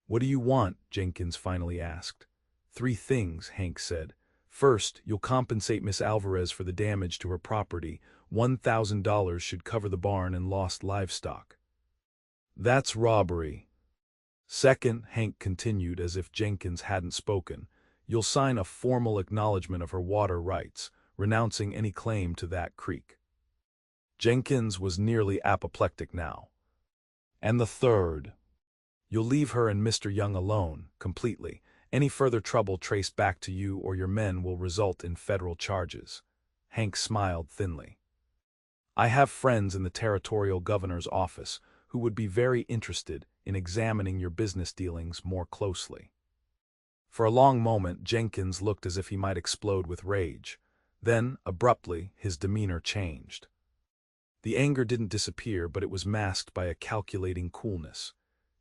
What do you want? Jenkins finally asked. 3 things, Hank said. First, you'll compensate Miss Alvarez for the damage to her property. $1,000 should cover the barn and lost livestock. That's robbery. Second, Hank continued as if Jenkins hadn't spoken, you'll sign a formal acknowledgement of her water rights, renouncing any claim to that creek. Jenkins was nearly apoplectic now. And the third, you'll leave her and Mr. Young alone, completely. Any further trouble traced back to you or your men will result in federal charges. Hank smiled thinly. I have friends in the territorial governor's office who would be very interested in examining your business dealings more closely. For a long moment, Jenkins looked as if he might explode with rage. Then, abruptly, his demeanor changed. The anger didn't disappear, but it was masked by a calculating coolness.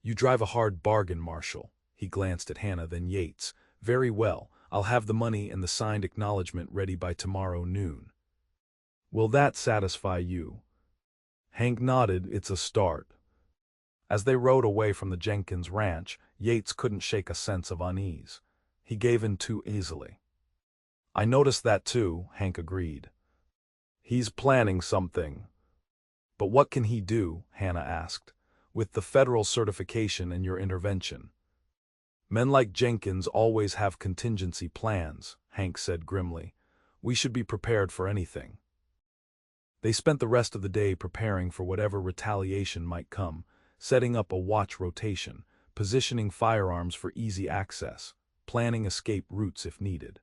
You drive a hard bargain, Marshal. He glanced at Hannah, then Yates. Very well, I'll have the money and the signed acknowledgement ready by tomorrow noon. Will that satisfy you? Hank nodded. It's a start. As they rode away from the Jenkins ranch, Yates couldn't shake a sense of unease. He gave in too easily. I noticed that too, Hank agreed. He's planning something. But what can he do? Hannah asked. With the federal certification and your intervention. Men like Jenkins always have contingency plans, Hank said grimly. We should be prepared for anything. They spent the rest of the day preparing for whatever retaliation might come, setting up a watch rotation, positioning firearms for easy access, planning escape routes if needed.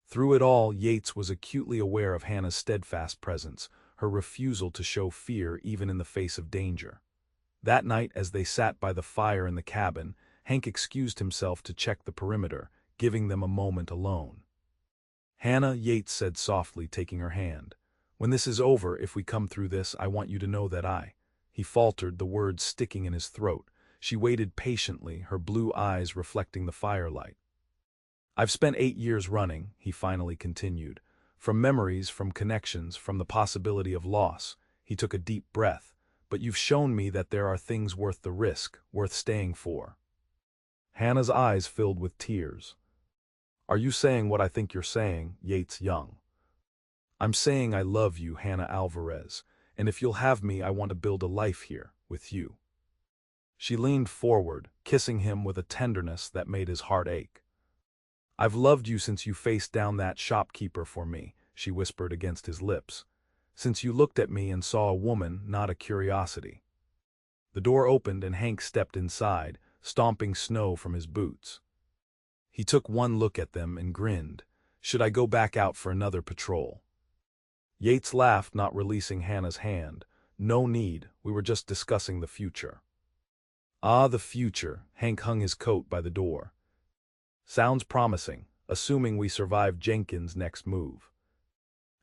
Through it all, Yates was acutely aware of Hannah's steadfast presence, her refusal to show fear even in the face of danger. That night, as they sat by the fire in the cabin, Hank excused himself to check the perimeter, giving them a moment alone. Hannah, Yates said softly, taking her hand. When this is over, if we come through this, I want you to know that He faltered, the words sticking in his throat. She waited patiently, her blue eyes reflecting the firelight. I've spent 8 years running, he finally continued. From memories, from connections, from the possibility of loss. He took a deep breath. But you've shown me that there are things worth the risk, worth staying for. Hannah's eyes filled with tears. Are you saying what I think you're saying, Yates Young? I'm saying I love you, Hannah Alvarez, and if you'll have me, I want to build a life here, with you. She leaned forward, kissing him with a tenderness that made his heart ache. I've loved you since you faced down that shopkeeper for me, she whispered against his lips, "since you looked at me and saw a woman, not a curiosity." The door opened and Hank stepped inside, stomping snow from his boots. He took one look at them and grinned. "Should I go back out for another patrol?" Yates laughed, not releasing Hannah's hand. "No need, we were just discussing the future." "Ah, the future." Hank hung his coat by the door. "Sounds promising, assuming we survive Jenkins' next move."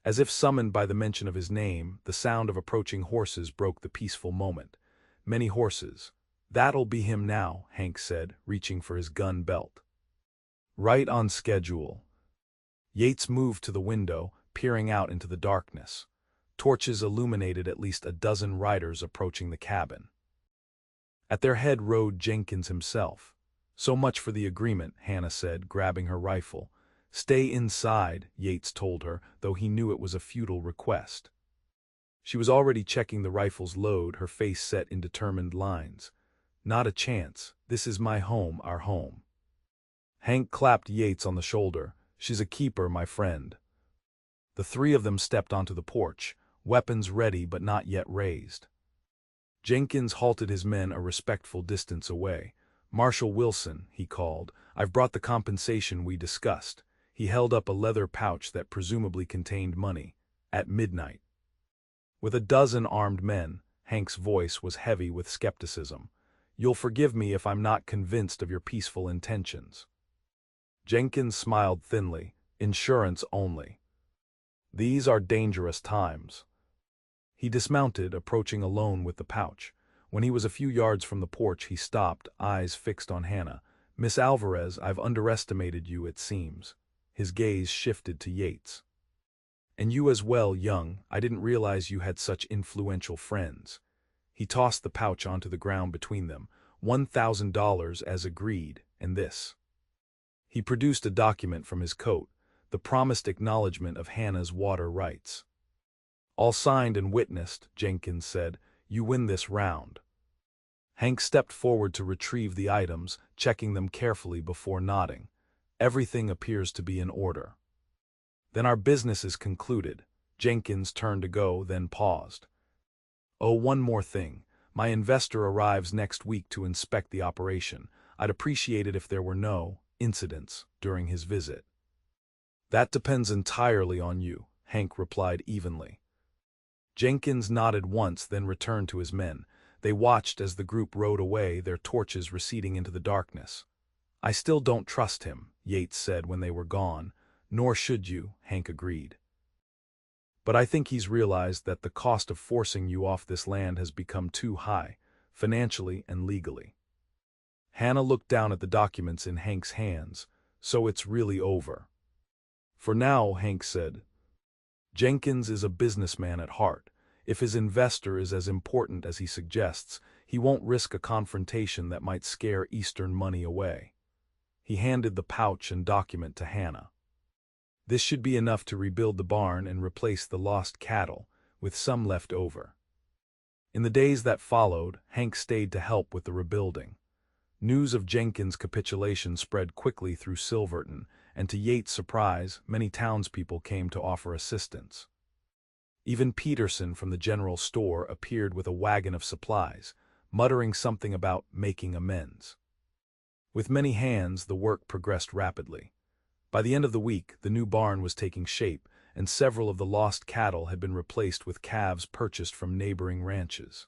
As if summoned by the mention of his name, the sound of approaching horses broke the peaceful moment. Many horses. "That'll be him now," Hank said, reaching for his gun belt. "Right on schedule." Yates moved to the window, peering out into the darkness. Torches illuminated at least a dozen riders approaching the cabin. At their head rode Jenkins himself. "So much for the agreement," Hannah said, grabbing her rifle. "Stay inside," Yates told her, though he knew it was a futile request. She was already checking the rifle's load, her face set in determined lines. "Not a chance. This is my home, our home." Hank clapped Yates on the shoulder. "She's a keeper, my friend." The three of them stepped onto the porch, weapons ready but not yet raised. Jenkins halted his men a respectful distance away. "Marshal Wilson," he called, "I've brought the compensation we discussed." He held up a leather pouch that presumably contained money. "At midnight." With a dozen armed men, Hank's voice was heavy with skepticism. "You'll forgive me if I'm not convinced of your peaceful intentions." Jenkins smiled thinly. "Insurance only. These are dangerous times." He dismounted, approaching alone with the pouch. When he was a few yards from the porch, he stopped, eyes fixed on Hannah. "Miss Alvarez, I've underestimated you, it seems." His gaze shifted to Yates. "And you as well, Young. I didn't realize you had such influential friends." He tossed the pouch onto the ground between them. $1,000 as agreed, and this. He produced a document from his coat, the promised acknowledgement of Hannah's water rights. "All signed and witnessed," Jenkins said. "You win this round." Hank stepped forward to retrieve the items, checking them carefully before nodding. "Everything appears to be in order." "Then our business is concluded." Jenkins turned to go, then paused. "Oh, one more thing. My investor arrives next week to inspect the operation. I'd appreciate it if there were no incidents during his visit." "That depends entirely on you," Hank replied evenly. Jenkins nodded once, then returned to his men. They watched as the group rode away, their torches receding into the darkness. "I still don't trust him," Yates said when they were gone. "Nor should you," Hank agreed. "But I think he's realized that the cost of forcing you off this land has become too high, financially and legally." Hannah looked down at the documents in Hank's hands. "So it's really over." "For now," Hank said. "Jenkins is a businessman at heart. If his investor is as important as he suggests, he won't risk a confrontation that might scare Eastern money away." He handed the pouch and document to Hannah. "This should be enough to rebuild the barn and replace the lost cattle, with some left over." In the days that followed, Hank stayed to help with the rebuilding. News of Jenkins' capitulation spread quickly through Silverton, and to Yates' surprise, many townspeople came to offer assistance. Even Peterson from the general store appeared with a wagon of supplies, muttering something about making amends. With many hands, the work progressed rapidly. By the end of the week, the new barn was taking shape, and several of the lost cattle had been replaced with calves purchased from neighboring ranches.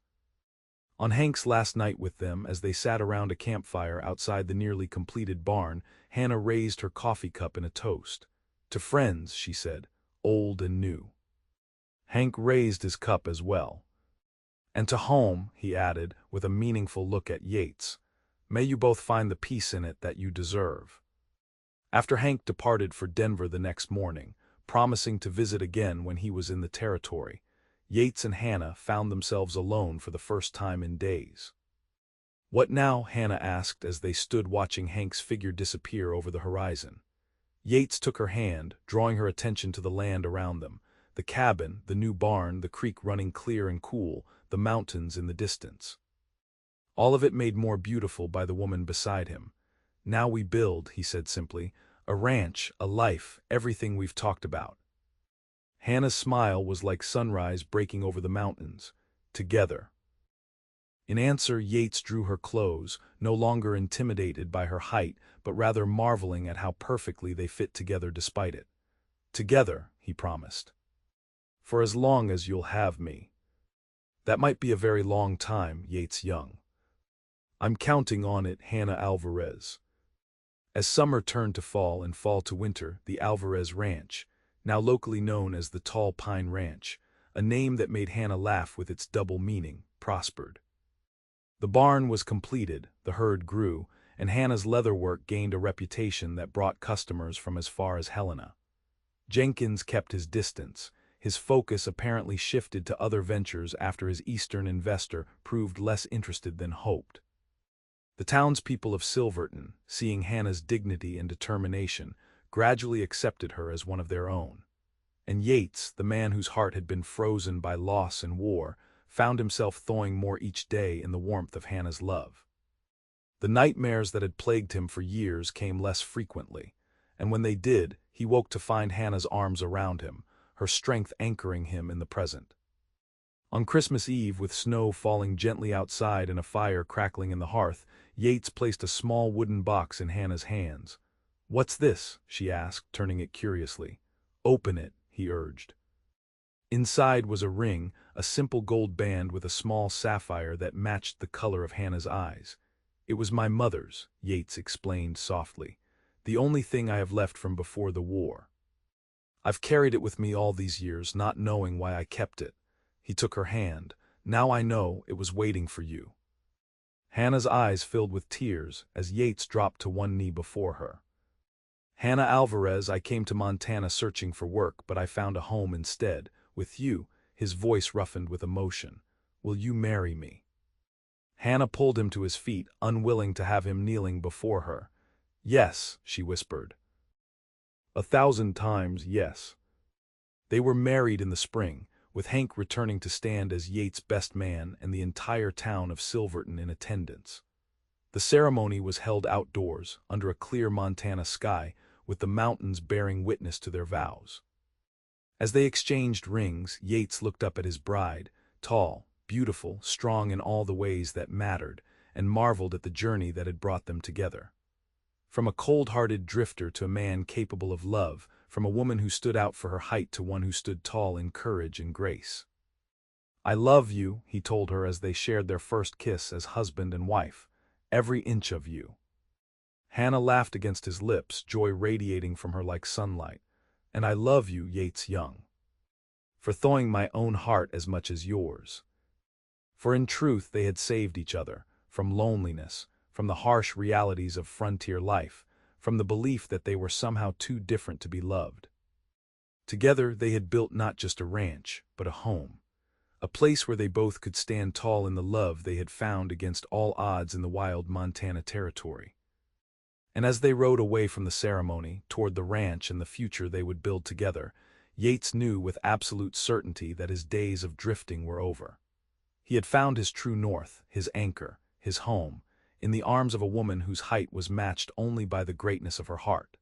On Hank's last night with them, as they sat around a campfire outside the nearly completed barn, Hannah raised her coffee cup in a toast. "To friends," she said, "old and new." Hank raised his cup as well. "And to home," he added, with a meaningful look at Yates. "May you both find the peace in it that you deserve." After Hank departed for Denver the next morning, promising to visit again when he was in the territory, Yates and Hannah found themselves alone for the first time in days. "What now?" Hannah asked as they stood watching Hank's figure disappear over the horizon. Yates took her hand, drawing her attention to the land around them. The cabin, the new barn, the creek running clear and cool, the mountains in the distance. All of it made more beautiful by the woman beside him. "Now we build," he said simply. "A ranch, a life, everything we've talked about." Hannah's smile was like sunrise breaking over the mountains. Together. In answer, Yates drew her close, no longer intimidated by her height, but rather marveling at how perfectly they fit together despite it. Together, he promised. For as long as you'll have me. That might be a very long time, Yates Young. I'm counting on it, Hannah Alvarez. As summer turned to fall and fall to winter, the Alvarez Ranch, now locally known as the Tall Pine Ranch, a name that made Hannah laugh with its double meaning, prospered. The barn was completed, the herd grew, and Hannah's leatherwork gained a reputation that brought customers from as far as Helena. Jenkins kept his distance, his focus apparently shifted to other ventures after his Eastern investor proved less interested than hoped. The townspeople of Silverton, seeing Hannah's dignity and determination, gradually accepted her as one of their own. And Yates, the man whose heart had been frozen by loss and war, found himself thawing more each day in the warmth of Hannah's love. The nightmares that had plagued him for years came less frequently, and when they did, he woke to find Hannah's arms around him, her strength anchoring him in the present. On Christmas Eve, with snow falling gently outside and a fire crackling in the hearth, Yates placed a small wooden box in Hannah's hands. "What's this?" she asked, turning it curiously. "Open it," he urged. Inside was a ring, a simple gold band with a small sapphire that matched the color of Hannah's eyes. "It was my mother's," Yates explained softly. "The only thing I have left from before the war. I've carried it with me all these years, not knowing why I kept it." He took her hand. "Now I know it was waiting for you." Hannah's eyes filled with tears as Yates dropped to one knee before her. "Hannah Alvarez, I came to Montana searching for work, but I found a home instead, with you," his voice roughened with emotion. "Will you marry me?" Hannah pulled him to his feet, unwilling to have him kneeling before her. "Yes," she whispered. 1,000 times yes. They were married in the spring, with Hank returning to stand as Yates' best man and the entire town of Silverton in attendance. The ceremony was held outdoors, under a clear Montana sky, with the mountains bearing witness to their vows. As they exchanged rings, Yates looked up at his bride, tall, beautiful, strong in all the ways that mattered, and marveled at the journey that had brought them together. From a cold-hearted drifter to a man capable of love, from a woman who stood out for her height to one who stood tall in courage and grace. "I love you," he told her as they shared their first kiss as husband and wife. "Every inch of you." Hannah laughed against his lips, joy radiating from her like sunlight. "And I love you, Yates Young, for thawing my own heart as much as yours." For in truth they had saved each other, from loneliness, from the harsh realities of frontier life, from the belief that they were somehow too different to be loved. Together they had built not just a ranch, but a home, a place where they both could stand tall in the love they had found against all odds in the wild Montana territory. And as they rode away from the ceremony, toward the ranch and the future they would build together, Yates knew with absolute certainty that his days of drifting were over. He had found his true north, his anchor, his home, in the arms of a woman whose height was matched only by the greatness of her heart.